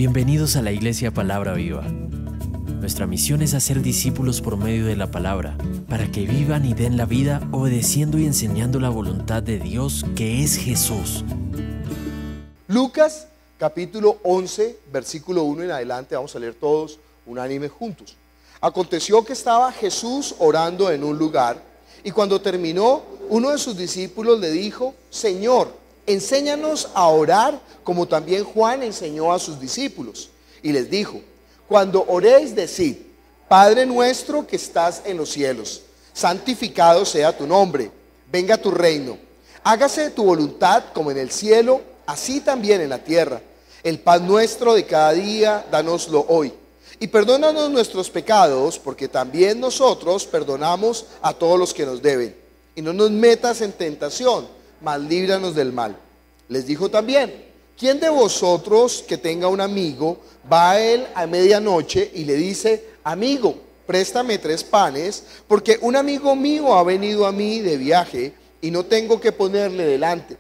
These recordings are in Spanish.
Bienvenidos a la Iglesia Palabra Viva. Nuestra misión es hacer discípulos por medio de la palabra, para que vivan y den la vida obedeciendo y enseñando la voluntad de Dios, que es Jesús. Lucas capítulo 11, versículo 1 en adelante, vamos a leer todos unánime juntos. Aconteció que estaba Jesús orando en un lugar, y cuando terminó, uno de sus discípulos le dijo: Señor, enséñanos a orar como también Juan enseñó a sus discípulos. Y les dijo: cuando oréis, decid: Padre nuestro que estás en los cielos, santificado sea tu nombre, venga tu reino, hágase tu voluntad como en el cielo, así también en la tierra. El pan nuestro de cada día, dánoslo hoy. Y perdónanos nuestros pecados, porque también nosotros perdonamos a todos los que nos deben. Y no nos metas en tentación, mas líbranos del mal. Les dijo también: ¿quién de vosotros que tenga un amigo va a él a medianoche y le dice: amigo, préstame 3 panes, porque un amigo mío ha venido a mí de viaje y no tengo que ponerle delante?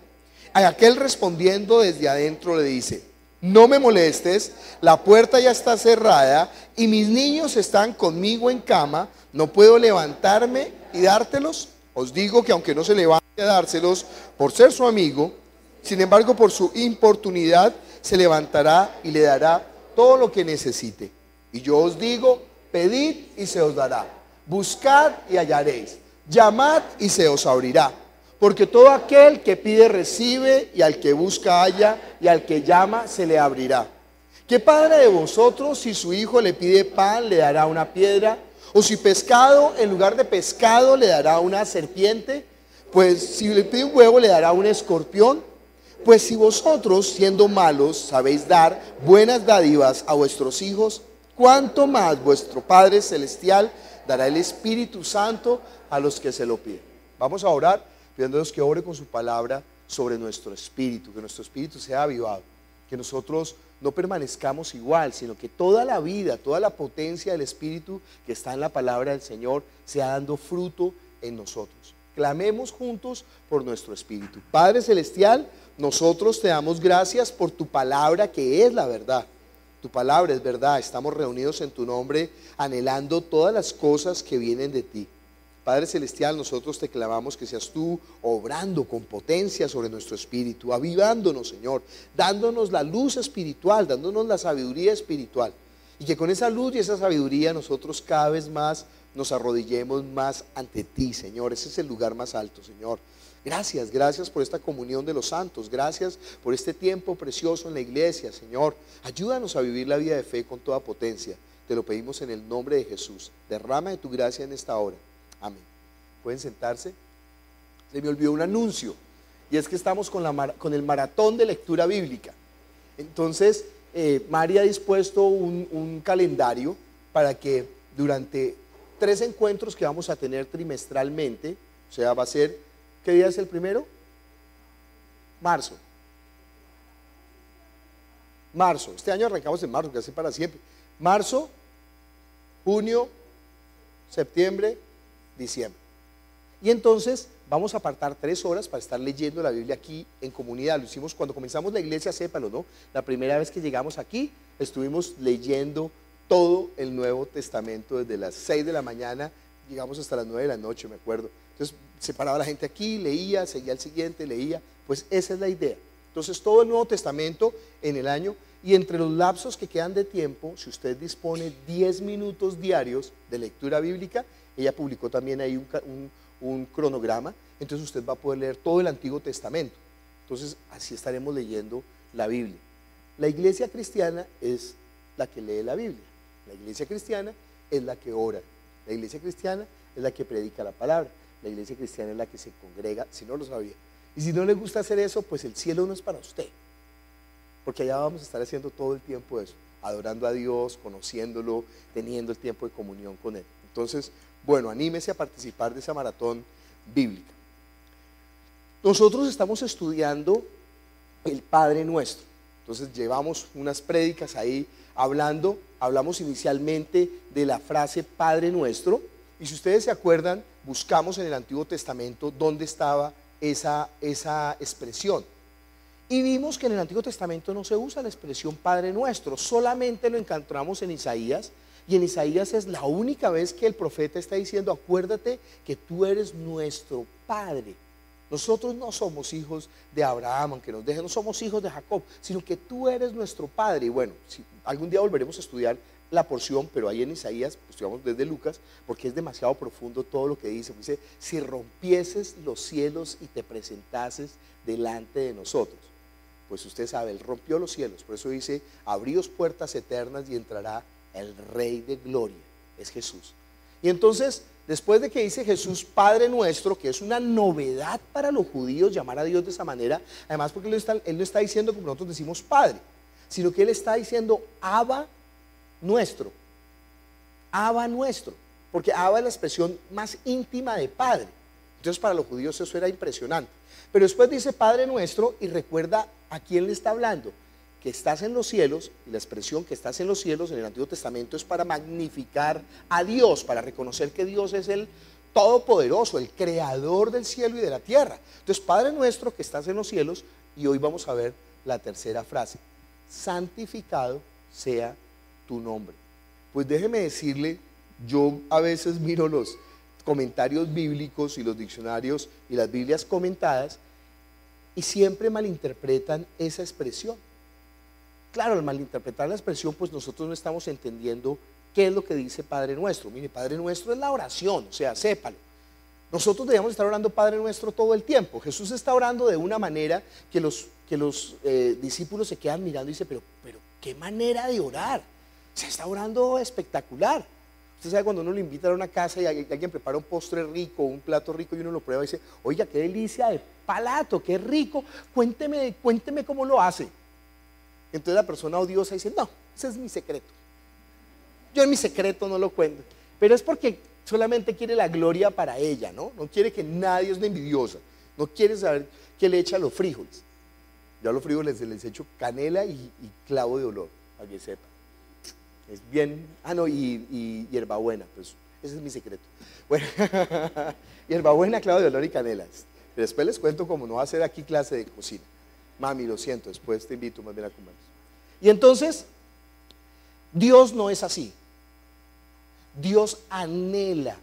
A aquel respondiendo desde adentro le dice: no me molestes, la puerta ya está cerrada y mis niños están conmigo en cama, ¿no puedo levantarme y dártelos? Os digo que aunque no se levante a dárselos por ser su amigo, sin embargo por su importunidad se levantará y le dará todo lo que necesite. Y yo os digo: pedid y se os dará, buscad y hallaréis, llamad y se os abrirá. Porque todo aquel que pide recibe, y al que busca halla, y al que llama se le abrirá. ¿Qué padre de vosotros, si su hijo le pide pan, le dará una piedra? ¿O si pescado, en lugar de pescado, le dará una serpiente? Pues si le pide un huevo, le dará un escorpión. Pues si vosotros, siendo malos, sabéis dar buenas dádivas a vuestros hijos, ¿cuánto más vuestro Padre Celestial dará el Espíritu Santo a los que se lo piden? Vamos a orar, pidiéndonos que ore con su palabra sobre nuestro espíritu, que nuestro espíritu sea avivado, que nosotros no permanezcamos igual, sino que toda la vida, toda la potencia del Espíritu que está en la palabra del Señor sea dando fruto en nosotros. Clamemos juntos por nuestro espíritu. Padre Celestial, nosotros te damos gracias por tu palabra, que es la verdad. Tu palabra es verdad. Estamos reunidos en tu nombre, anhelando todas las cosas que vienen de ti. Padre Celestial, nosotros te clamamos que seas tú obrando con potencia sobre nuestro espíritu, avivándonos, Señor, dándonos la luz espiritual, dándonos la sabiduría espiritual, y que con esa luz y esa sabiduría nosotros cada vez más nos arrodillemos más ante ti, Señor. Ese es el lugar más alto, Señor. Gracias, gracias por esta comunión de los santos, gracias por este tiempo precioso en la iglesia, Señor. Ayúdanos a vivir la vida de fe con toda potencia. Te lo pedimos en el nombre de Jesús. Derrama de tu gracia en esta hora. Amén. ¿Pueden sentarse? Se me olvidó un anuncio, y es que estamos con el maratón de lectura bíblica. Entonces, Mari ha dispuesto un calendario para que durante 3 encuentros que vamos a tener trimestralmente, o sea, va a ser, ¿qué día es el primero? Marzo. Este año arrancamos en marzo, que hace para siempre. Marzo, junio, septiembre, diciembre. Y entonces vamos a apartar 3 horas para estar leyendo la Biblia aquí en comunidad. Lo hicimos cuando comenzamos la iglesia, sépalo, ¿no? La primera vez que llegamos aquí, estuvimos leyendo todo el Nuevo Testamento desde las 6 de la mañana, llegamos hasta las 9 de la noche, me acuerdo. Entonces se paraba la gente aquí, leía, seguía el siguiente, leía. Pues esa es la idea. Entonces todo el Nuevo Testamento en el año, y entre los lapsos que quedan de tiempo, si usted dispone 10 minutos diarios de lectura bíblica, ella publicó también ahí un cronograma, entonces usted va a poder leer todo el Antiguo Testamento. Entonces así estaremos leyendo la Biblia. La iglesia cristiana es la que lee la Biblia, la iglesia cristiana es la que ora, la iglesia cristiana es la que predica la palabra, la iglesia cristiana es la que se congrega, si no lo sabía. Y si no le gusta hacer eso, pues el cielo no es para usted, porque allá vamos a estar haciendo todo el tiempo eso, adorando a Dios, conociéndolo, teniendo el tiempo de comunión con Él. Entonces, bueno, anímese a participar de esa maratón bíblica. Nosotros estamos estudiando el Padre Nuestro. Entonces llevamos unas prédicas ahí hablamos inicialmente de la frase Padre Nuestro, y si ustedes se acuerdan, buscamos en el Antiguo Testamento dónde estaba esa expresión. Y vimos que en el Antiguo Testamento no se usa la expresión Padre Nuestro, solamente lo encontramos en Isaías, y en Isaías es la única vez que el profeta está diciendo, acuérdate que tú eres nuestro Padre. Nosotros no somos hijos de Abraham, aunque nos deje, no somos hijos de Jacob, sino que tú eres nuestro Padre. Y bueno, si, algún día volveremos a estudiar la porción, pero ahí en Isaías, pues, estudiamos desde Lucas, porque es demasiado profundo todo lo que dice. Dice, si rompieses los cielos y te presentases delante de nosotros. Pues usted sabe, Él rompió los cielos, por eso dice, abríos puertas eternas y entrará el Rey de Gloria, es Jesús. Y entonces, después de que dice Jesús Padre Nuestro, que es una novedad para los judíos llamar a Dios de esa manera, además porque Él no está diciendo como nosotros decimos Padre, sino que Él está diciendo Abba Nuestro, Abba Nuestro, porque Abba es la expresión más íntima de Padre. Entonces para los judíos eso era impresionante. Pero después dice Padre Nuestro y recuerda a quién le está hablando, que estás en los cielos, y la expresión que estás en los cielos en el Antiguo Testamento es para magnificar a Dios, para reconocer que Dios es el Todopoderoso, el Creador del cielo y de la tierra. Entonces, Padre Nuestro que estás en los cielos, y hoy vamos a ver la tercera frase, santificado sea tu nombre. Pues déjeme decirle, yo a veces miro los comentarios bíblicos y los diccionarios y las Biblias comentadas, y siempre malinterpretan esa expresión. Claro, al malinterpretar la expresión, pues nosotros no estamos entendiendo qué es lo que dice Padre Nuestro. Mire, Padre Nuestro es la oración, o sea, sépalo. Nosotros debemos estar orando Padre Nuestro todo el tiempo. Jesús está orando de una manera que los discípulos se quedan mirando y dicen, pero ¿qué manera de orar? Se está orando espectacular. Usted sabe cuando uno lo invita a una casa y alguien prepara un postre rico, un plato rico y uno lo prueba y dice, oiga, qué delicia de palato, qué rico, cuénteme cómo lo hace. Entonces la persona odiosa dice, no, ese es mi secreto. Yo en mi secreto no lo cuento. Pero es porque solamente quiere la gloria para ella, ¿no? No quiere que nadie, es una envidiosa. No quiere saber qué le echa a los frijoles. Yo a los frijoles les echo canela y clavo de olor, para que sepa. Es bien, y hierbabuena, pues ese es mi secreto. Bueno, hierbabuena, clavo de olor y canela. Pero después les cuento cómo no va a hacer aquí clase de cocina. Mami, lo siento, después te invito más bien a comer. Y entonces, Dios no es así. Dios anhela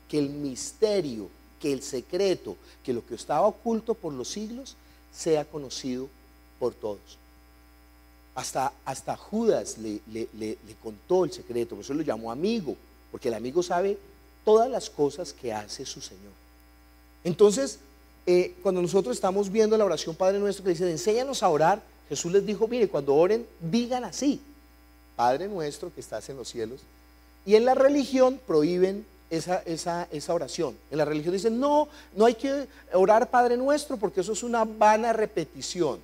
que el misterio, que el secreto, que lo que estaba oculto por los siglos, sea conocido por todos. Hasta Judas le contó el secreto, por eso lo llamó amigo, porque el amigo sabe todas las cosas que hace su Señor. Entonces, cuando nosotros estamos viendo la oración Padre Nuestro que dice, enséñanos a orar, Jesús les dijo, mire, cuando oren, digan así, Padre Nuestro que estás en los cielos. Y en la religión prohíben esa oración. En la religión dicen, no hay que orar Padre Nuestro porque eso es una vana repetición.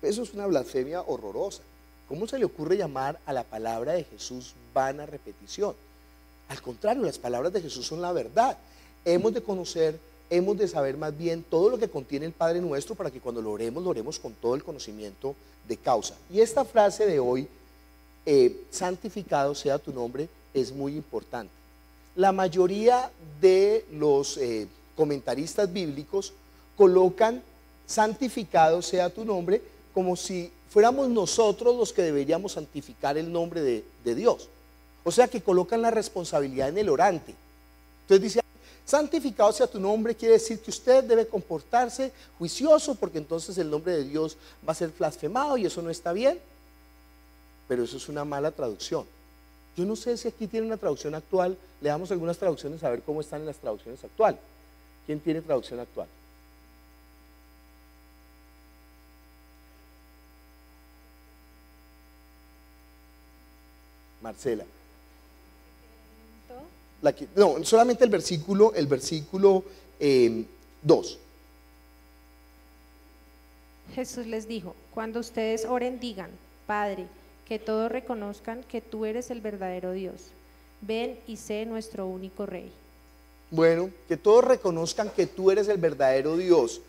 Eso es una blasfemia horrorosa. ¿Cómo se le ocurre llamar a la palabra de Jesús vana repetición? Al contrario, las palabras de Jesús son la verdad. Hemos de conocer, hemos de saber más bien todo lo que contiene el Padre Nuestro para que cuando lo oremos con todo el conocimiento de causa. Y esta frase de hoy, santificado sea tu nombre, es muy importante. La mayoría de los comentaristas bíblicos colocan santificado sea tu nombre como si fuéramos nosotros los que deberíamos santificar el nombre de Dios. O sea que colocan la responsabilidad en el orante. Entonces dice, santificado sea tu nombre, quiere decir que usted debe comportarse juicioso porque entonces el nombre de Dios va a ser blasfemado y eso no está bien. Pero eso es una mala traducción. Yo no sé si aquí tiene una traducción actual, le damos algunas traducciones a ver cómo están en las traducciones actuales. ¿Quién tiene traducción actual? Marcela. No, solamente el versículo 2. Jesús les dijo, cuando ustedes oren digan, Padre, que todos reconozcan que tú eres el verdadero Dios. Ven y sé nuestro único Rey. Bueno, que todos reconozcan que tú eres el verdadero Dios.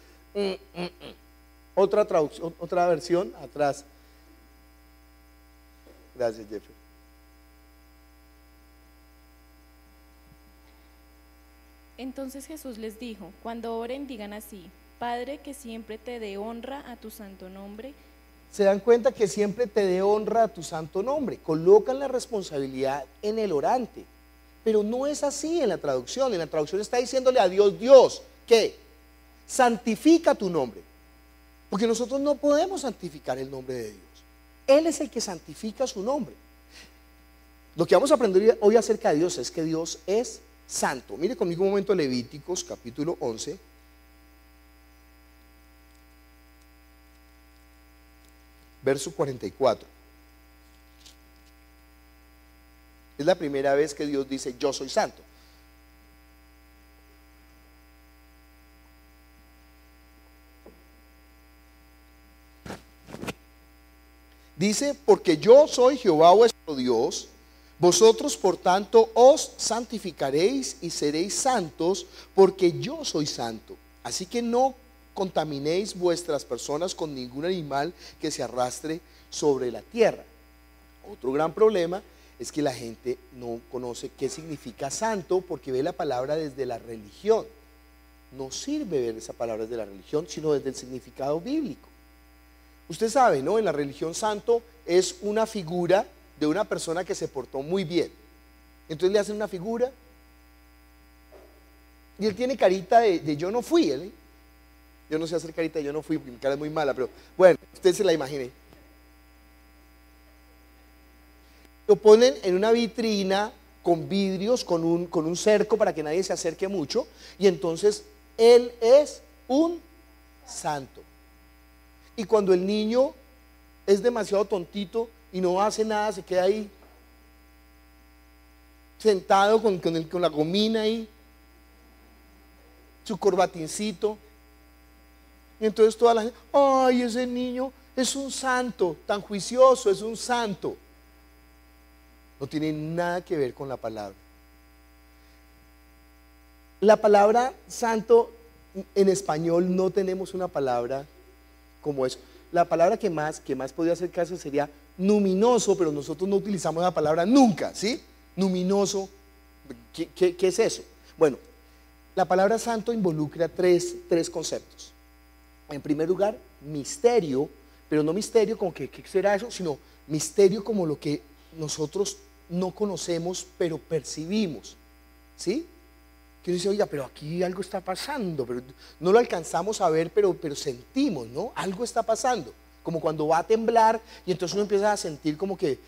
Otra traducción, otra versión atrás. Gracias, Jeffrey. Entonces Jesús les dijo, cuando oren digan así, Padre, que siempre te dé honra a tu santo nombre. Se dan cuenta que siempre te dé honra a tu santo nombre. Colocan la responsabilidad en el orante. Pero no es así en la traducción. En la traducción está diciéndole a Dios, Dios, ¿qué? Santifica tu nombre. Porque nosotros no podemos santificar el nombre de Dios. Él es el que santifica su nombre. Lo que vamos a aprender hoy acerca de Dios es que Dios es santo. Mire conmigo un momento Levíticos capítulo 11. Verso 44. Es la primera vez que Dios dice, yo soy santo. Dice, porque yo soy Jehová vuestro Dios, vosotros por tanto os santificaréis y seréis santos, porque yo soy santo. Así que no contaminéis vuestras personas con ningún animal que se arrastre sobre la tierra. Otro gran problema es que la gente no conoce qué significa santo porque ve la palabra desde la religión. No sirve ver esa palabra desde la religión, sino desde el significado bíblico. Usted sabe, ¿no? En la religión santo es una figura de una persona que se portó muy bien. Entonces le hacen una figura y él tiene carita de yo no fui, ¿eh? Yo no sé hacer carita de yo no fui, porque mi cara es muy mala, pero bueno, usted se la imagine. Lo ponen en una vitrina con vidrios, con un cerco para que nadie se acerque mucho, y entonces él es un santo. Y cuando el niño es demasiado tontito y no hace nada, se queda ahí sentado con la gomina ahí, su corbatincito, y entonces toda la gente, ay, ese niño es un santo, tan juicioso, es un santo. No tiene nada que ver con la palabra. La palabra santo en español no tenemos una palabra como eso. La palabra que más podría hacer caso sería luminoso, pero nosotros no utilizamos la palabra nunca, ¿sí? Luminoso, ¿qué es eso? Bueno, la palabra santo involucra tres conceptos. En primer lugar, misterio, pero no misterio como que ¿qué será eso? Sino misterio como lo que nosotros no conocemos, pero percibimos, ¿sí? Que uno dice, oiga, pero aquí algo está pasando, pero no lo alcanzamos a ver, pero sentimos, ¿no? Algo está pasando, como cuando va a temblar y entonces uno empieza a sentir como que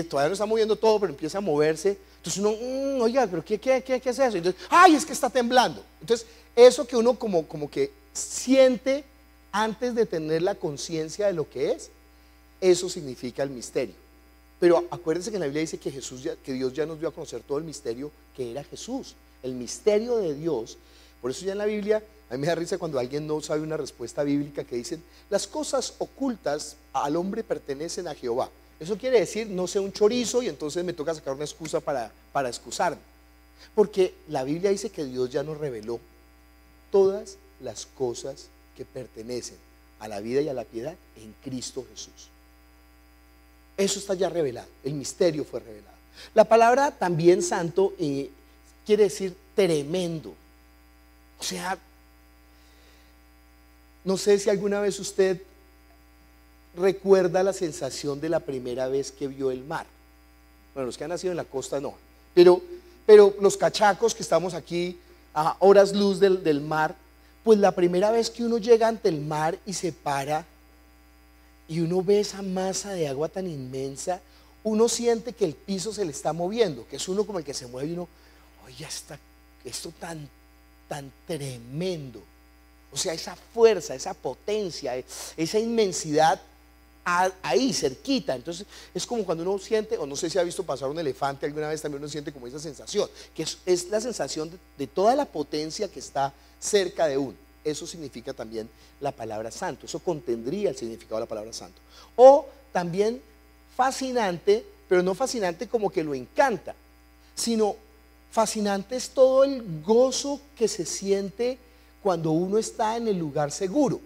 todavía no está moviendo todo, pero empieza a moverse, entonces uno, oiga, pero ¿qué es eso? Entonces, ay, es que está temblando. Entonces, eso que uno como que siente antes de tener la conciencia de lo que es, eso significa el misterio. Pero acuérdense que en la Biblia dice que Dios ya nos dio a conocer todo el misterio que era Jesús. El misterio de Dios. Por eso ya en la Biblia, a mí me da risa cuando alguien no sabe una respuesta bíblica que dicen, las cosas ocultas al hombre pertenecen a Jehová. Eso quiere decir, no sé un chorizo y entonces me toca sacar una excusa para excusarme. Porque la Biblia dice que Dios ya nos reveló todas las cosas que pertenecen a la vida y a la piedad en Cristo Jesús. Eso está ya revelado, el misterio fue revelado. La palabra también santo quiere decir tremendo. O sea, no sé si alguna vez usted recuerda la sensación de la primera vez que vio el mar. Bueno, los que han nacido en la costa no, pero los cachacos que estamos aquí a horas luz del mar, pues la primera vez que uno llega ante el mar y se para y uno ve esa masa de agua tan inmensa, uno siente que el piso se le está moviendo, que es uno como el que se mueve y uno, oye, esto tan tremendo. O sea, esa fuerza, esa potencia, esa inmensidad ahí cerquita. Entonces es como cuando uno siente, o no sé si ha visto pasar un elefante alguna vez, también uno siente como esa sensación, que es la sensación de toda la potencia que está cerca de uno. Eso significa también la palabra santo, eso contendría el significado de la palabra santo. O también fascinante, pero no fascinante como que lo encanta, sino fascinante es todo el gozo que se siente cuando uno está en el lugar seguro.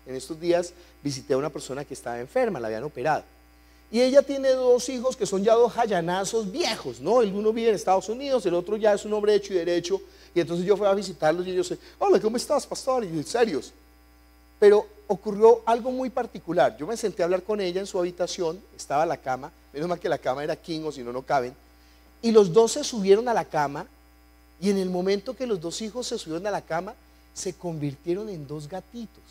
En estos días visité a una persona que estaba enferma, la habían operado. Y ella tiene 2 hijos que son ya 2 jayanazos viejos, ¿no? El uno vive en Estados Unidos, el otro ya es un hombre hecho y derecho. Y entonces yo fui a visitarlos y ellos, hola, ¿cómo estás, pastor? Y serios. Pero ocurrió algo muy particular. Yo me senté a hablar con ella en su habitación, estaba la cama, menos mal que la cama era king o si no, no caben, y los dos se subieron a la cama, y en el momento que los dos hijos se subieron a la cama, se convirtieron en dos gatitos.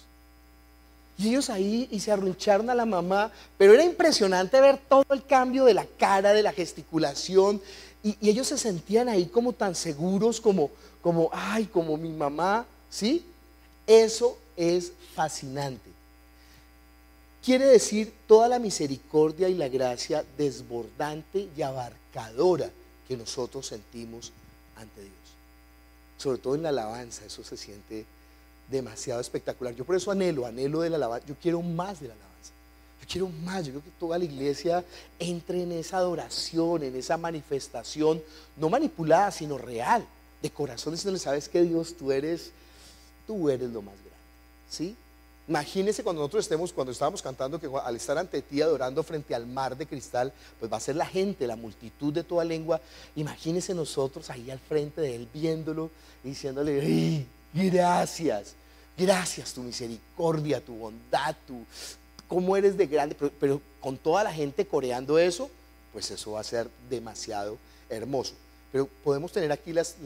Y ellos ahí y se arruncharon a la mamá, pero era impresionante ver todo el cambio de la cara, de la gesticulación, y ellos se sentían ahí como tan seguros, como mi mamá, ¿sí? Eso es fascinante. Quiere decir toda la misericordia y la gracia desbordante y abarcadora que nosotros sentimos ante Dios. Sobre todo en la alabanza, eso se siente demasiado espectacular. Yo por eso anhelo de la alabanza. Yo quiero más de la alabanza. Yo quiero más. Yo creo que toda la iglesia entre en esa adoración, en esa manifestación, no manipulada, sino real, de corazón, diciéndole, sabes que Dios, tú eres lo más grande, ¿sí? Imagínense cuando estábamos cantando, que al estar ante ti adorando frente al mar de cristal, pues va a ser la gente, la multitud de toda lengua. Imagínense nosotros ahí al frente de él viéndolo y diciéndole, ¡ay, gracias! Gracias, tu misericordia, tu bondad, cómo eres de grande, pero con toda la gente coreando eso, pues eso va a ser demasiado hermoso. Pero podemos tener aquí las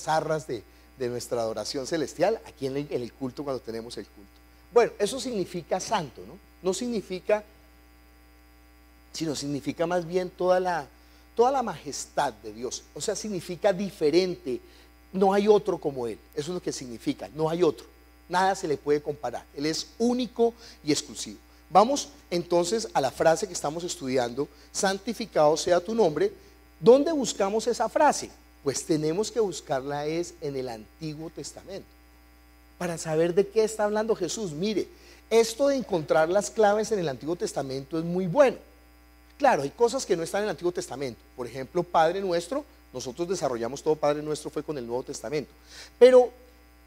arras de nuestra adoración celestial, aquí en el culto, cuando tenemos el culto. Bueno, eso significa santo, ¿no? No significa, sino significa más bien toda la majestad de Dios. O sea, significa diferente, no hay otro como Él. Eso es lo que significa, no hay otro. Nada se le puede comparar. Él es único y exclusivo. Vamos entonces a la frase que estamos estudiando, santificado sea tu nombre. ¿Dónde buscamos esa frase? Pues tenemos que buscarla en el Antiguo Testamento, para saber de qué está hablando Jesús. Mire, esto de encontrar las claves en el Antiguo Testamento es muy bueno. Claro, hay cosas que no están en el Antiguo Testamento. Por ejemplo, Padre Nuestro, nosotros desarrollamos todo Padre Nuestro fue con el Nuevo Testamento. Pero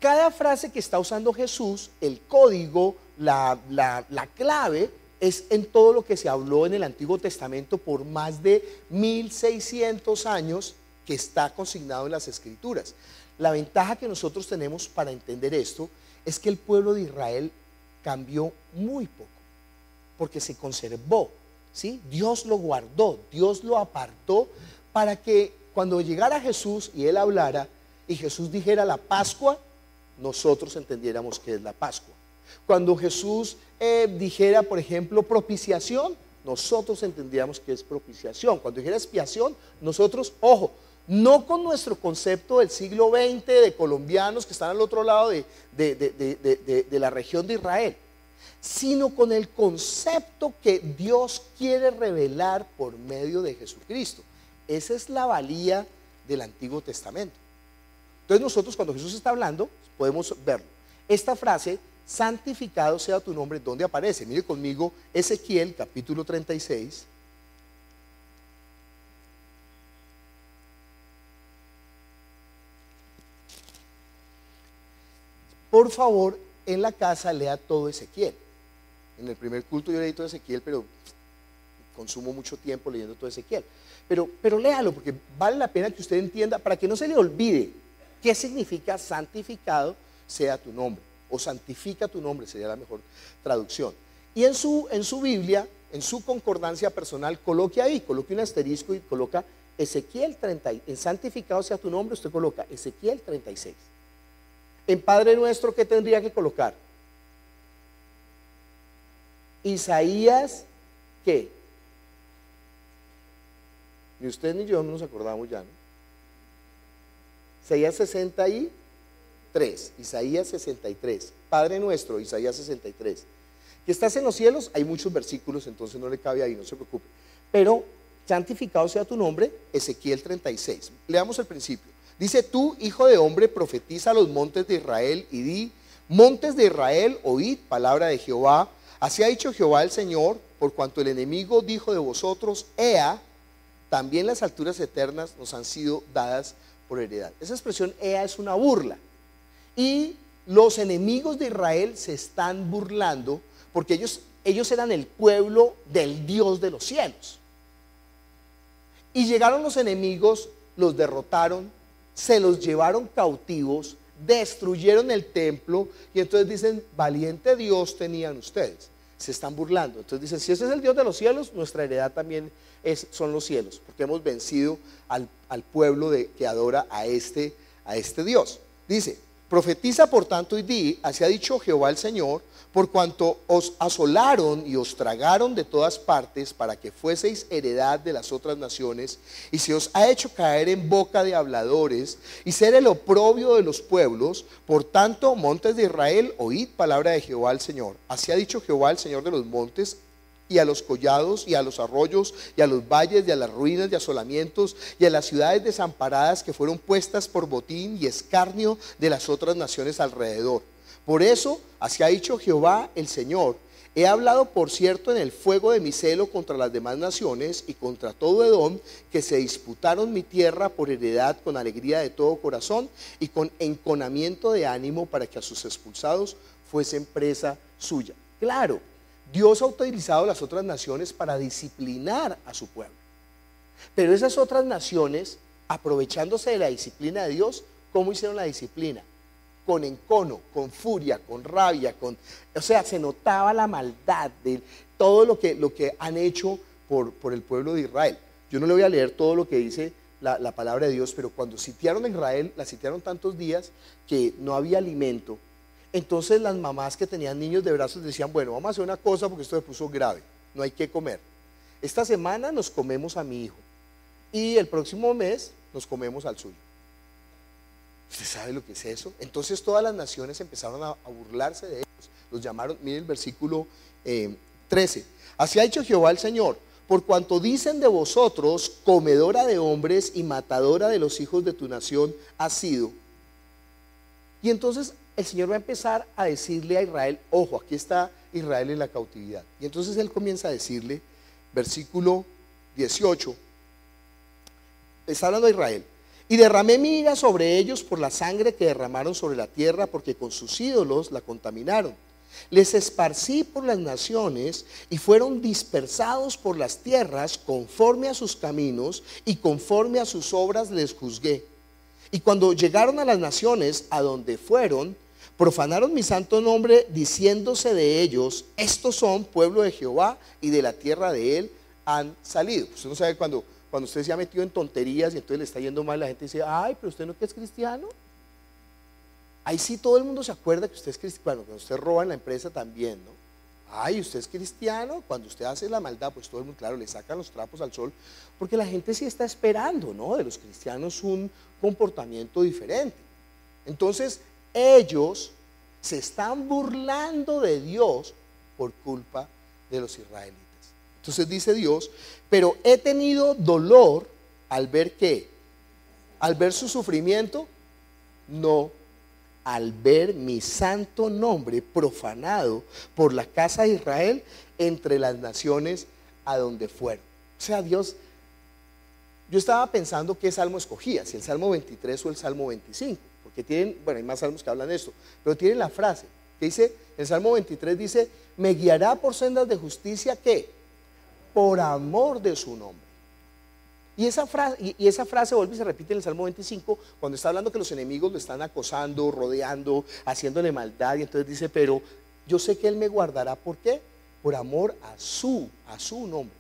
cada frase que está usando Jesús, el código, la clave, es en todo lo que se habló en el Antiguo Testamento por más de 1600 años que está consignado en las Escrituras. La ventaja que nosotros tenemos para entender esto es que el pueblo de Israel cambió muy poco, porque se conservó, ¿sí? Dios lo guardó, Dios lo apartó para que cuando llegara Jesús y Él hablara y Jesús dijera la Pascua, nosotros entendiéramos qué es la Pascua. Cuando Jesús dijera, por ejemplo, propiciación, nosotros entendíamos qué es propiciación. Cuando dijera expiación, nosotros, ojo, no con nuestro concepto del siglo XX de colombianos que están al otro lado de la región de Israel, sino con el concepto que Dios quiere revelar por medio de Jesucristo. Esa es la valía del Antiguo Testamento. Entonces nosotros cuando Jesús está hablando podemos verlo. Esta frase, santificado sea tu nombre, ¿dónde aparece? Mire conmigo Ezequiel capítulo 36. Por favor, en la casa lea todo Ezequiel. En el primer culto yo leí todo Ezequiel, pero consumo mucho tiempo leyendo todo Ezequiel. Pero léalo, porque vale la pena que usted entienda, para que no se le olvide qué significa santificado sea tu nombre, o santifica tu nombre sería la mejor traducción. Y en su Biblia, en su concordancia personal, coloque un asterisco y coloca Ezequiel 30, en santificado sea tu nombre, usted coloca Ezequiel 36. En Padre Nuestro, ¿qué tendría que colocar? Isaías, ¿qué? Ni usted ni yo no nos acordamos ya, ¿no? Isaías 63, Isaías 63, Padre Nuestro, Isaías 63. Que estás en los cielos, hay muchos versículos, entonces no le cabe ahí, no se preocupe. Pero, santificado sea tu nombre, Ezequiel 36. Leamos el principio. Dice, tú, hijo de hombre, profetiza a los montes de Israel y di, montes de Israel, oíd palabra de Jehová. Así ha dicho Jehová el Señor, por cuanto el enemigo dijo de vosotros, Ea, también las alturas eternas nos han sido dadas por heredad. Esa expresión Ea es una burla. Y los enemigos de Israel se están burlando porque ellos eran el pueblo del Dios de los cielos. Y llegaron los enemigos, los derrotaron, se los llevaron cautivos, destruyeron el templo y entonces dicen, valiente Dios tenían ustedes. Se están burlando. Entonces dicen, si ese es el Dios de los cielos, nuestra heredad también son los cielos, porque hemos vencido al pueblo que adora a este Dios. Dice, profetiza por tanto y di, así ha dicho Jehová el Señor, por cuanto os asolaron y os tragaron de todas partes para que fueseis heredad de las otras naciones, y se os ha hecho caer en boca de habladores y ser el oprobio de los pueblos. Por tanto, montes de Israel, oíd palabra de Jehová el Señor. Así ha dicho Jehová el Señor de los montes, y a los collados, y a los arroyos, y a los valles, y a las ruinas de asolamientos, y a las ciudades desamparadas que fueron puestas por botín y escarnio de las otras naciones alrededor. Por eso, así ha dicho Jehová el Señor, he hablado por cierto en el fuego de mi celo contra las demás naciones y contra todo Edom, que se disputaron mi tierra por heredad con alegría de todo corazón y con enconamiento de ánimo, para que a sus expulsados fuesen presa suya. Claro, Dios ha utilizado las otras naciones para disciplinar a su pueblo, pero esas otras naciones, aprovechándose de la disciplina de Dios, ¿cómo hicieron la disciplina? Con encono, con furia, con rabia, o sea, se notaba la maldad de todo lo que han hecho por el pueblo de Israel. Yo no le voy a leer todo lo que dice la palabra de Dios, pero cuando sitiaron a Israel, la sitiaron tantos días que no había alimento. Entonces las mamás que tenían niños de brazos decían, bueno, vamos a hacer una cosa porque esto se puso grave, no hay que comer. Esta semana nos comemos a mi hijo y el próximo mes nos comemos al suyo. ¿Usted sabe lo que es eso? Entonces todas las naciones empezaron a burlarse de ellos. Los llamaron, miren el versículo 13. Así ha dicho Jehová el Señor, por cuanto dicen de vosotros, comedora de hombres y matadora de los hijos de tu nación has sido. Y entonces el Señor va a empezar a decirle a Israel, ojo, aquí está Israel en la cautividad. Y entonces Él comienza a decirle, versículo 18, está hablando a Israel. Y derramé mi ira sobre ellos por la sangre que derramaron sobre la tierra, porque con sus ídolos la contaminaron. Les esparcí por las naciones y fueron dispersados por las tierras conforme a sus caminos y conforme a sus obras les juzgué. Y cuando llegaron a las naciones a donde fueron, profanaron mi santo nombre, diciéndose de ellos, estos son pueblo de Jehová y de la tierra de él han salido. Usted no sabe cuando usted se ha metido en tonterías y entonces le está yendo mal, la gente dice, ay, pero usted no que es cristiano. Ahí sí todo el mundo se acuerda que usted es cristiano. Bueno, cuando usted roba en la empresa también, ¿no? Ay, usted es cristiano. Cuando usted hace la maldad, pues todo el mundo, claro, le sacan los trapos al sol, porque la gente sí está esperando, ¿no? De los cristianos un comportamiento diferente. Entonces, ellos se están burlando de Dios por culpa de los israelitas. Entonces dice Dios, pero he tenido dolor al ver ¿qué? Al ver su sufrimiento, no, al ver mi santo nombre profanado por la casa de Israel entre las naciones a donde fueron. O sea, Dios, yo estaba pensando qué salmo escogía, si el Salmo 23 o el Salmo 25, porque tienen, bueno, hay más salmos que hablan de esto, pero tienen la frase que dice, el Salmo 23 dice, me guiará por sendas de justicia, ¿qué? Por amor de su nombre. Y esa frase vuelve y se repite en el Salmo 25, cuando está hablando que los enemigos lo están acosando, rodeando, haciéndole maldad, y entonces dice, pero yo sé que Él me guardará, ¿por qué? Por amor a su nombre.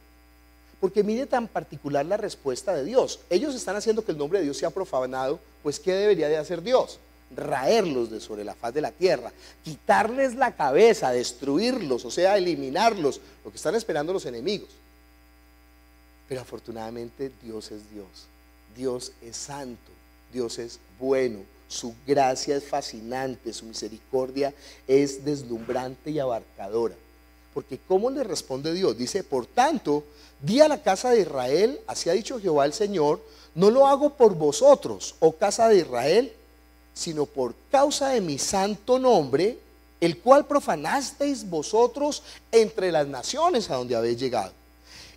Porque mire tan particular la respuesta de Dios. Ellos están haciendo que el nombre de Dios sea profanado, pues ¿qué debería de hacer Dios? Raerlos de sobre la faz de la tierra, quitarles la cabeza, destruirlos, o sea, eliminarlos, lo que están esperando los enemigos. Pero afortunadamente Dios es Dios, Dios es santo, Dios es bueno, su gracia es fascinante, su misericordia es deslumbrante y abarcadora. Porque ¿cómo le responde Dios? Dice, por tanto, di a la casa de Israel, así ha dicho Jehová el Señor, no lo hago por vosotros, oh casa de Israel, sino por causa de mi santo nombre, el cual profanasteis vosotros entre las naciones a donde habéis llegado.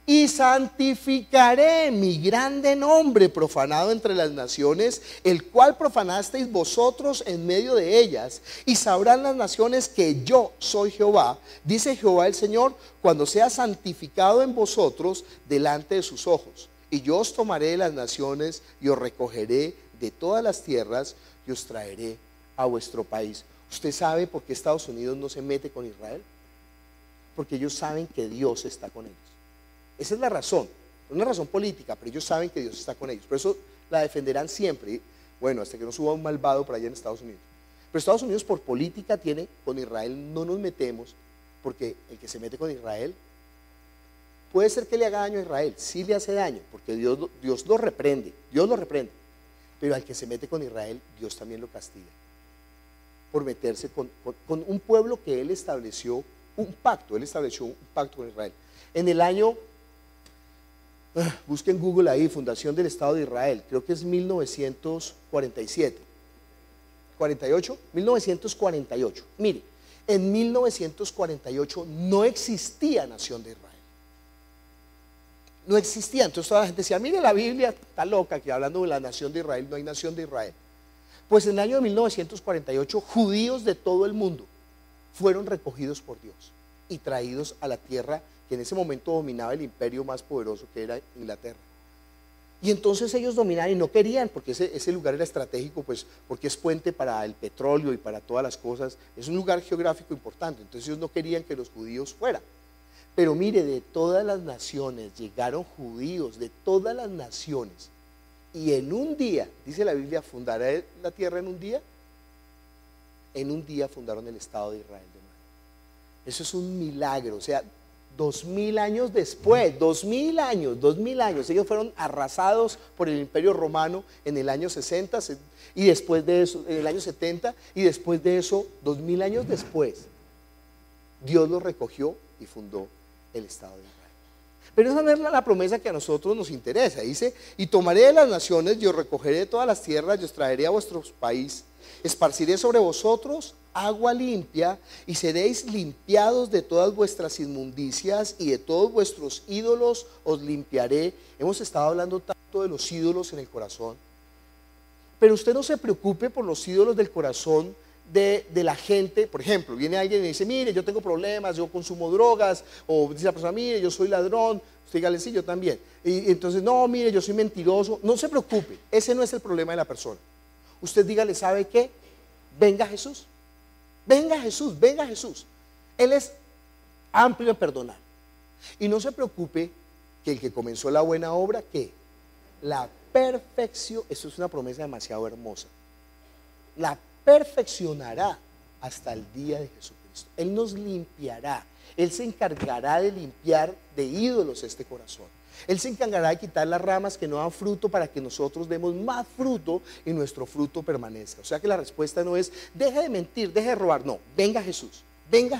Y santificaré mi grande nombre profanado entre las naciones, el cual profanasteis vosotros en medio de ellas, y sabrán las naciones que yo soy Jehová, dice Jehová el Señor, cuando sea santificado en vosotros delante de sus ojos. Y yo os tomaré de las naciones y os recogeré de todas las tierras y os traeré a vuestro país. ¿Usted sabe por qué Estados Unidos no se mete con Israel? Porque ellos saben que Dios está con ellos. Esa es la razón, no es una razón política, pero ellos saben que Dios está con ellos. Por eso la defenderán siempre, bueno, hasta que no suba un malvado por allá en Estados Unidos. Pero Estados Unidos por política tiene, con Israel no nos metemos, porque el que se mete con Israel, puede ser que le haga daño a Israel, sí le hace daño, porque Dios lo reprende, pero al que se mete con Israel, Dios también lo castiga, por meterse con un pueblo que Él estableció un pacto con Israel. En el año, busquen en Google ahí, Fundación del Estado de Israel, creo que es 1947, 48, 1948, mire, en 1948 no existía nación de Israel. No existía, entonces toda la gente decía, mire la Biblia está loca, que hablando de la nación de Israel, no hay nación de Israel. Pues en el año de 1948, judíos de todo el mundo fueron recogidos por Dios y traídos a la tierra que en ese momento dominaba el imperio más poderoso, que era Inglaterra. Y entonces ellos dominaban y no querían, porque ese lugar era estratégico, pues porque es puente para el petróleo y para todas las cosas, es un lugar geográfico importante, entonces ellos no querían que los judíos fueran. Pero mire, de todas las naciones llegaron judíos, de todas las naciones, y en un día, dice la Biblia, ¿fundará la tierra en un día? En un día fundaron el Estado de Israel de nuevo. Eso es un milagro, o sea, 2000 años después, 2000 años, ellos fueron arrasados por el Imperio Romano en el año 60 y después de eso, en el año 70, y después de eso, 2000 años después, Dios los recogió y fundó el Estado de Israel. Pero esa no es la promesa que a nosotros nos interesa. Dice, y tomaré de las naciones, y os recogeré de todas las tierras, y os traeré a vuestro país, esparciré sobre vosotros agua limpia, y seréis limpiados de todas vuestras inmundicias, y de todos vuestros ídolos os limpiaré. Hemos estado hablando tanto de los ídolos en el corazón, pero usted no se preocupe por los ídolos del corazón de la gente. Por ejemplo, viene alguien y dice, mire, yo tengo problemas, yo consumo drogas, o dice la persona, mire, yo soy ladrón, usted dígale, sí, yo también, y entonces, no, mire, yo soy mentiroso. No se preocupe, ese no es el problema de la persona. Usted dígale, ¿sabe qué? Venga Jesús, venga Jesús, venga Jesús. Él es amplio en perdonar, y no se preocupe que el que comenzó la buena obra, ¿qué? La perfección. Esto es una promesa demasiado hermosa. La perfeccionará hasta el día de Jesucristo. Él nos limpiará, Él se encargará de limpiar de ídolos este corazón. Él se encargará de quitar las ramas que no dan fruto para que nosotros demos más fruto y nuestro fruto permanezca. O sea que la respuesta no es, deje de mentir, deje de robar. No, venga Jesús, venga,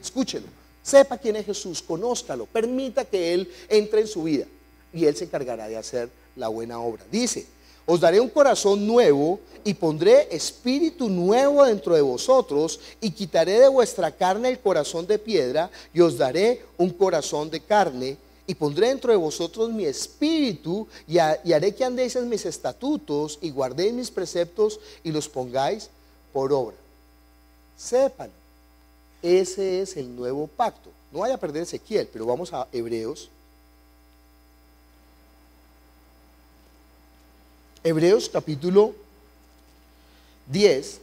escúchelo, sepa quién es Jesús, conózcalo, permita que Él entre en su vida y Él se encargará de hacer la buena obra. Dice, os daré un corazón nuevo y pondré espíritu nuevo dentro de vosotros, y quitaré de vuestra carne el corazón de piedra y os daré un corazón de carne, y pondré dentro de vosotros mi espíritu y haré que andéis en mis estatutos y guardéis mis preceptos y los pongáis por obra. Sépanlo, ese es el nuevo pacto. No vaya a perder Ezequiel, pero vamos a Hebreos. Hebreos capítulo 10,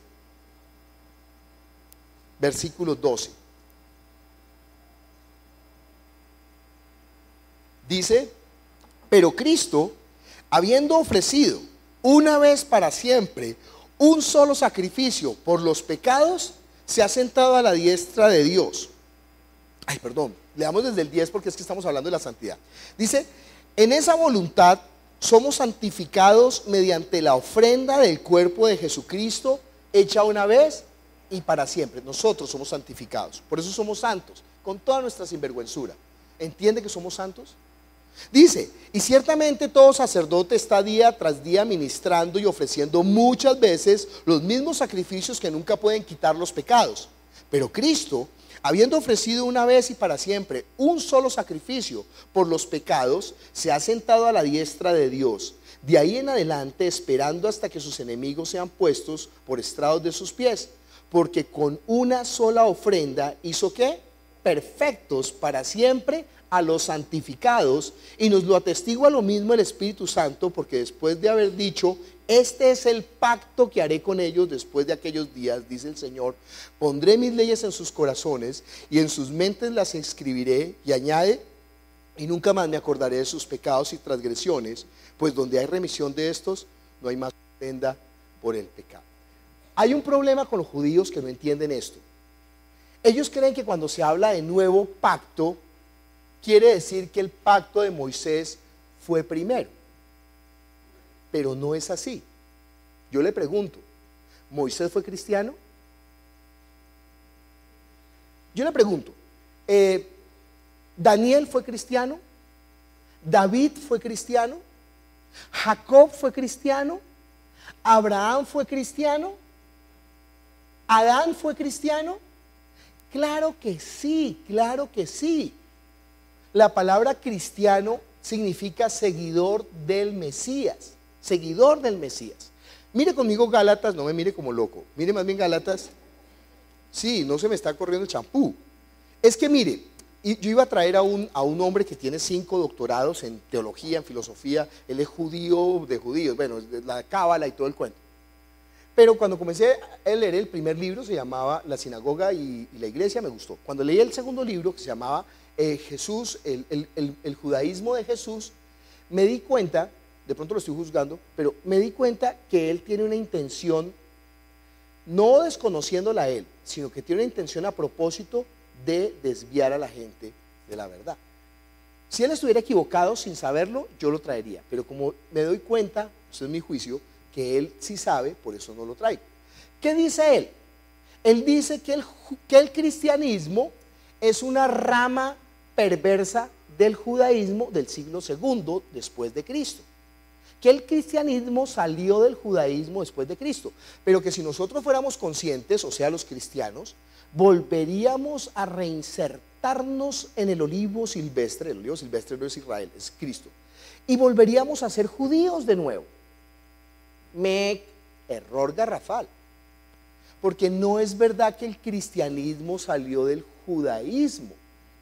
versículo 12. Dice, pero Cristo, habiendo ofrecido una vez para siempre un solo sacrificio por los pecados, se ha sentado a la diestra de Dios. Leamos desde el 10 porque es que estamos hablando de la santidad. Dice, en esa voluntad somos santificados mediante la ofrenda del cuerpo de Jesucristo, hecha una vez y para siempre. Nosotros somos santificados, por eso somos santos, con toda nuestra sinvergüenzura. ¿Entiende que somos santos? Dice, y ciertamente todo sacerdote está día tras día ministrando y ofreciendo muchas veces los mismos sacrificios que nunca pueden quitar los pecados. Pero Cristo, habiendo ofrecido una vez y para siempre un solo sacrificio por los pecados, se ha sentado a la diestra de Dios. De ahí en adelante, esperando hasta que sus enemigos sean puestos por estrados de sus pies. Porque con una sola ofrenda hizo ¿qué? Perfectos para siempre a los santificados, y nos lo atestigua lo mismo el Espíritu Santo, porque después de haber dicho, este es el pacto que haré con ellos después de aquellos días, dice el Señor, pondré mis leyes en sus corazones y en sus mentes las escribiré, y añade, y nunca más me acordaré de sus pecados y transgresiones, pues donde hay remisión de estos, no hay más ofrenda por el pecado. Hay un problema con los judíos que no entienden esto. Ellos creen que cuando se habla de nuevo pacto, quiere decir que el pacto de Moisés fue primero. Pero no es así. Yo le pregunto, ¿Moisés fue cristiano? Yo le pregunto, ¿Daniel fue cristiano? ¿David fue cristiano? ¿Jacob fue cristiano? ¿Abraham fue cristiano? ¿Adán fue cristiano? Claro que sí, claro que sí. La palabra cristiano significa seguidor del Mesías, seguidor del Mesías. Mire conmigo Gálatas, no me mire como loco, mire más bien Gálatas. Sí, no se me está corriendo el champú. Es que mire, yo iba a traer a un hombre que tiene 5 doctorados en teología, en filosofía, él es judío de judíos, bueno, la cábala y todo el cuento. Pero cuando comencé a leer el primer libro, se llamaba La sinagoga y la iglesia, me gustó. Cuando leí el segundo libro, que se llamaba Jesús, el judaísmo de Jesús, me di cuenta, de pronto lo estoy juzgando, pero me di cuenta que él tiene una intención, no desconociéndola a él, sino que tiene una intención a propósito de desviar a la gente de la verdad. Si él estuviera equivocado sin saberlo, yo lo traería, pero como me doy cuenta, eso es mi juicio, que él sí sabe, por eso no lo traigo. ¿Qué dice él? Él dice que el cristianismo es una rama perversa del judaísmo del siglo II después de Cristo. Que el cristianismo salió del judaísmo después de Cristo, pero que si nosotros fuéramos conscientes, o sea los cristianos, volveríamos a reinsertarnos en el olivo silvestre no es Israel, es Cristo, y volveríamos a ser judíos de nuevo. Error garrafal, porque no es verdad que el cristianismo salió del judaísmo.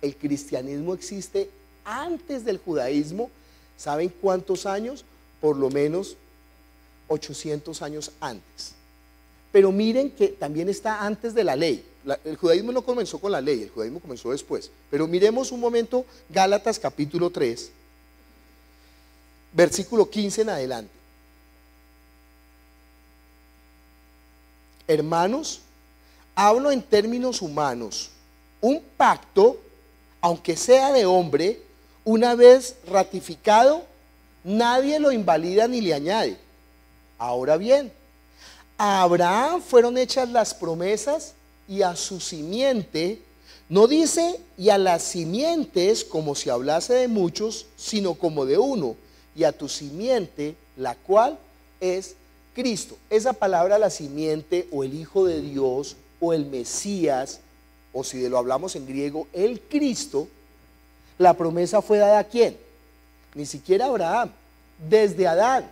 El cristianismo existe antes del judaísmo. ¿Saben cuántos años? Por lo menos 800 años antes. Pero miren que también está antes de la ley. El judaísmo no comenzó con la ley, el judaísmo comenzó después. Pero miremos un momento Gálatas capítulo 3, versículo 15 en adelante. Hermanos, hablo en términos humanos. Un pacto, aunque sea de hombre, una vez ratificado, nadie lo invalida ni le añade. Ahora bien, a Abraham fueron hechas las promesas y a su simiente, no dice y a las simientes como si hablase de muchos, sino como de uno, y a tu simiente, la cual es Cristo. Esa palabra, la simiente o el Hijo de Dios o el Mesías, o si lo hablamos en griego, el Cristo, la promesa fue dada a ¿quién? Ni siquiera a Abraham, desde Adán,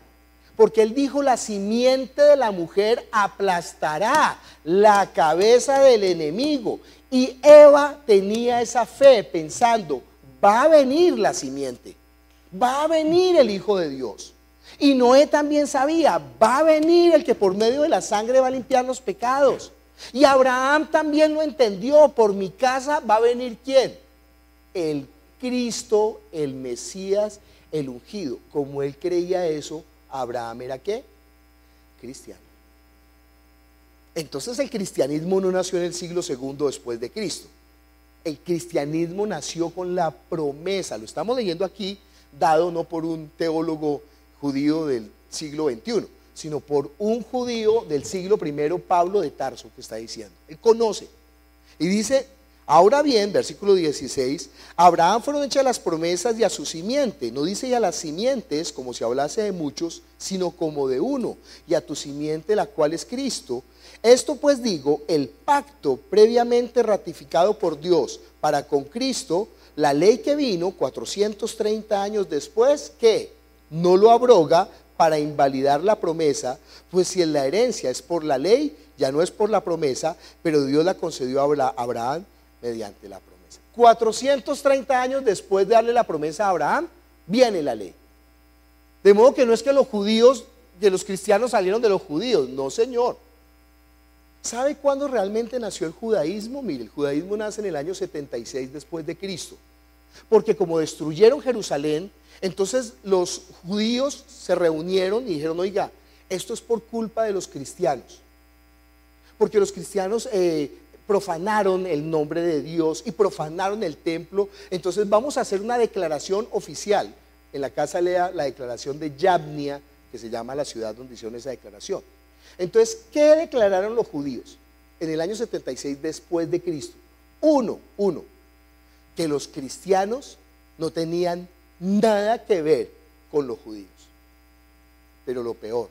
porque él dijo la simiente de la mujer aplastará la cabeza del enemigo, y Eva tenía esa fe pensando, va a venir la simiente, va a venir el Hijo de Dios. Y Noé también sabía, va a venir el que por medio de la sangre va a limpiar los pecados. Y Abraham también lo entendió, por mi casa va a venir ¿quién? El Cristo, el Mesías, el ungido. Como él creía eso, Abraham era ¿qué? Cristiano. Entonces el cristianismo no nació en el siglo II después de Cristo. El cristianismo nació con la promesa, lo estamos leyendo aquí, dado no por un teólogo judío del siglo XXI, sino por un judío del siglo I, Pablo de Tarso, que está diciendo. Él conoce. Y dice, ahora bien, versículo 16, a Abraham fueron hechas las promesas y a su simiente. No dice ya las simientes, como si hablase de muchos, sino como de uno, y a tu simiente, la cual es Cristo. Esto pues digo, el pacto previamente ratificado por Dios para con Cristo, la ley que vino 430 años después, ¿qué? No lo abroga para invalidar la promesa, pues si en la herencia es por la ley, ya no es por la promesa, pero Dios la concedió a Abraham mediante la promesa. 430 años después de darle la promesa a Abraham, viene la ley. De modo que no es que los judíos, que los cristianos salieron de los judíos, no, señor. ¿Sabe cuándo realmente nació el judaísmo? Mire, el judaísmo nace en el año 76 después de Cristo. Porque como destruyeron Jerusalén, entonces los judíos se reunieron y dijeron, oiga, esto es por culpa de los cristianos. Porque los cristianos profanaron el nombre de Dios y profanaron el templo. Entonces vamos a hacer una declaración oficial. En la casa lea la declaración de Yabnia, que se llama la ciudad donde hicieron esa declaración. Entonces, ¿qué declararon los judíos en el año 76 después de Cristo? Uno, que los cristianos no tenían nada que ver con los judíos. Pero lo peor,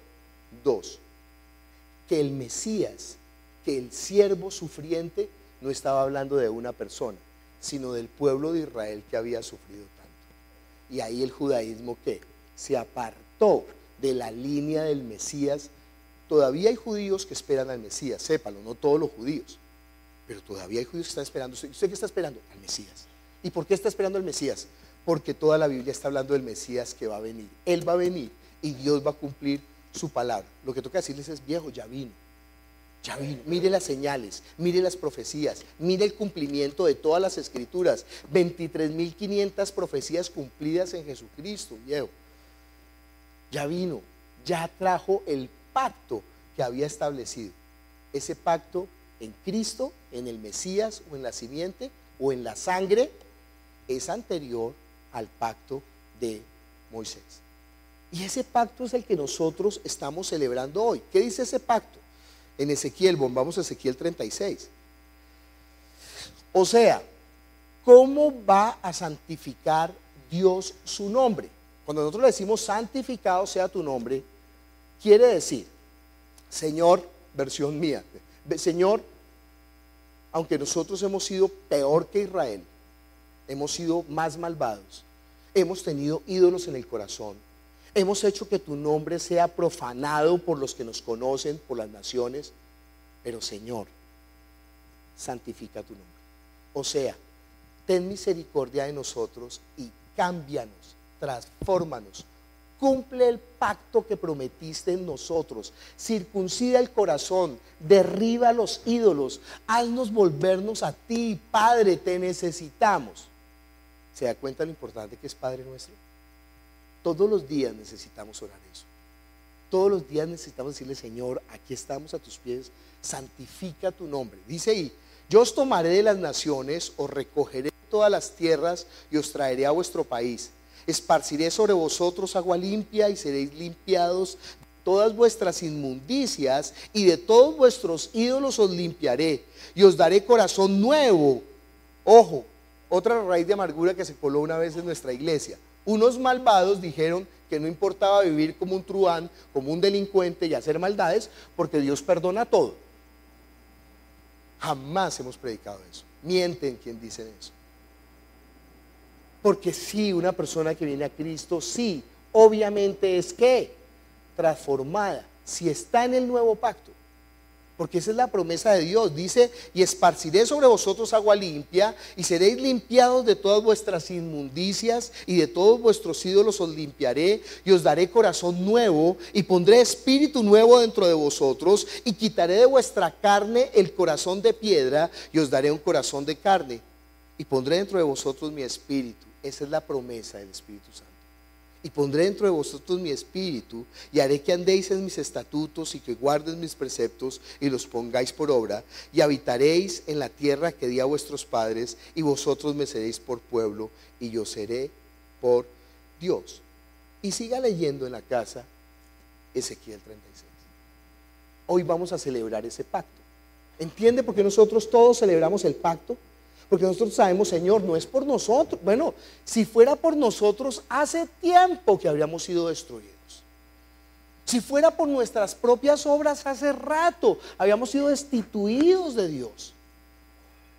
dos, que el Mesías, que el siervo sufriente, no estaba hablando de una persona, sino del pueblo de Israel que había sufrido tanto. Y ahí el judaísmo, ¿qué? Se apartó de la línea del Mesías. Todavía hay judíos que esperan al Mesías, sépalo, no todos los judíos, pero todavía hay judíos que están esperando. ¿Usted qué está esperando? Al Mesías. ¿Y por qué está esperando al Mesías? Porque toda la Biblia está hablando del Mesías que va a venir. Él va a venir y Dios va a cumplir su palabra. Lo que toca decirles es, viejo, ya vino. Ya vino. Mire las señales, mire las profecías, mire el cumplimiento de todas las escrituras. 23.500 profecías cumplidas en Jesucristo, viejo. Ya vino, ya trajo el pacto que había establecido. Ese pacto en Cristo, en el Mesías o en la simiente o en la sangre, es anterior al pacto de Moisés. Y ese pacto es el que nosotros estamos celebrando hoy. ¿Qué dice ese pacto? En Ezequiel, vamos a Ezequiel 36. O sea, ¿cómo va a santificar Dios su nombre? Cuando nosotros le decimos santificado sea tu nombre, quiere decir, Señor, versión mía, Señor, aunque nosotros hemos sido peor que Israel, hemos sido más malvados, hemos tenido ídolos en el corazón, hemos hecho que tu nombre sea profanado por los que nos conocen, por las naciones, pero Señor, santifica tu nombre. O sea, ten misericordia de nosotros y cámbianos, transfórmanos, cumple el pacto que prometiste en nosotros, circuncida el corazón, derriba los ídolos, haznos volvernos a ti, Padre, te necesitamos. ¿Se da cuenta lo importante que es Padre nuestro? Todos los días necesitamos orar eso. Todos los días necesitamos decirle, Señor, aquí estamos a tus pies, santifica tu nombre. Dice ahí, yo os tomaré de las naciones, os recogeré de todas las tierras y os traeré a vuestro país. Esparciré sobre vosotros agua limpia y seréis limpiados de todas vuestras inmundicias y de todos vuestros ídolos os limpiaré y os daré corazón nuevo. Ojo, otra raíz de amargura que se coló una vez en nuestra iglesia. Unos malvados dijeron que no importaba vivir como un truán, como un delincuente y hacer maldades, porque Dios perdona todo. Jamás hemos predicado eso. Mienten quien dicen eso. Porque sí, una persona que viene a Cristo, sí, obviamente es que transformada, si está en el nuevo pacto. Porque esa es la promesa de Dios. Dice, y esparciré sobre vosotros agua limpia, y seréis limpiados de todas vuestras inmundicias, y de todos vuestros ídolos os limpiaré, y os daré corazón nuevo, y pondré espíritu nuevo dentro de vosotros, y quitaré de vuestra carne el corazón de piedra, y os daré un corazón de carne, y pondré dentro de vosotros mi espíritu. Esa es la promesa del Espíritu Santo. Y pondré dentro de vosotros mi espíritu, y haré que andéis en mis estatutos y que guardéis mis preceptos y los pongáis por obra, y habitaréis en la tierra que di a vuestros padres, y vosotros me seréis por pueblo, y yo seré por Dios. Y siga leyendo en la casa Ezequiel 36. Hoy vamos a celebrar ese pacto. ¿Entiende por qué nosotros todos celebramos el pacto? Porque nosotros sabemos, Señor, no es por nosotros. Bueno, si fuera por nosotros, hace tiempo que habríamos sido destruidos. Si fuera por nuestras propias obras, hace rato habíamos sido destituidos de Dios.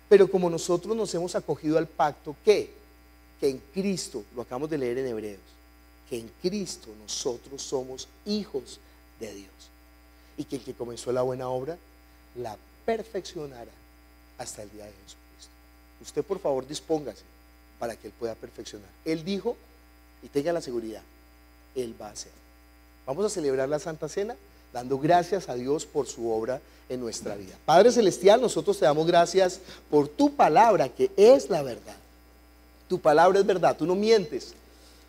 Pero como nosotros nos hemos acogido al pacto, ¿qué? Que en Cristo, lo acabamos de leer en Hebreos, que en Cristo nosotros somos hijos de Dios. Y que el que comenzó la buena obra, la perfeccionará hasta el día de Jesucristo. usted por favor dispóngase para que Él pueda perfeccionar. Él dijo, y tenga la seguridad, Él va a hacer. Vamos a celebrar la Santa Cena dando gracias a Dios por su obra en nuestra vida. Padre Celestial, nosotros te damos gracias por tu palabra, que es la verdad. Tu palabra es verdad, tú no mientes,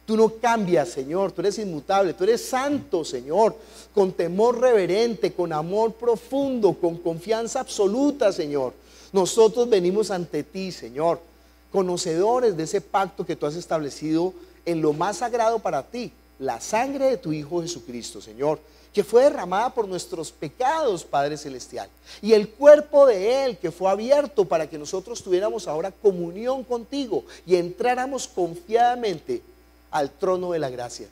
tú no cambias, Señor, tú eres inmutable, tú eres santo, Señor, con temor reverente, con amor profundo, con confianza absoluta, Señor. Nosotros venimos ante ti, Señor, conocedores de ese pacto que tú has establecido en lo más sagrado para ti, la sangre de tu Hijo Jesucristo, Señor, que fue derramada por nuestros pecados, Padre Celestial, y el cuerpo de Él que fue abierto para que nosotros tuviéramos ahora comunión contigo y entráramos confiadamente al trono de la gracia.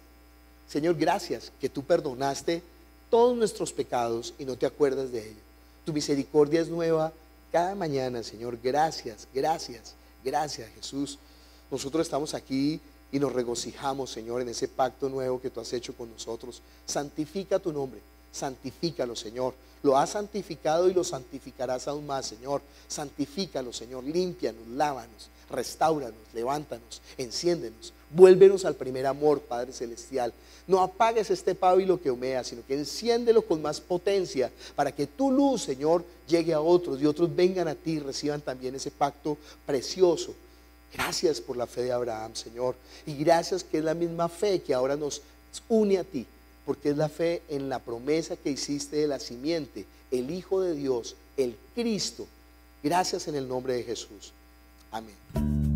Señor, gracias que tú perdonaste todos nuestros pecados y no te acuerdas de ellos. Tu misericordia es nueva cada mañana, Señor. Gracias, gracias, gracias, Jesús. Nosotros estamos aquí y nos regocijamos, Señor, en ese pacto nuevo que tú has hecho con nosotros. Santifica tu nombre, santifícalo, Señor. Lo has santificado y lo santificarás aún más, Señor. Santifícalo, Señor. Límpianos, lávanos, restáuranos, levántanos, enciéndenos. Vuélvenos al primer amor, Padre Celestial. No apagues este pábilo que humea, sino que enciéndelo con más potencia para que tu luz, Señor, llegue a otros y otros vengan a ti y reciban también ese pacto precioso. Gracias por la fe de Abraham, Señor, y gracias que es la misma fe que ahora nos une a ti, porque es la fe en la promesa que hiciste de la simiente, el Hijo de Dios, el Cristo. Gracias en el nombre de Jesús. Amén.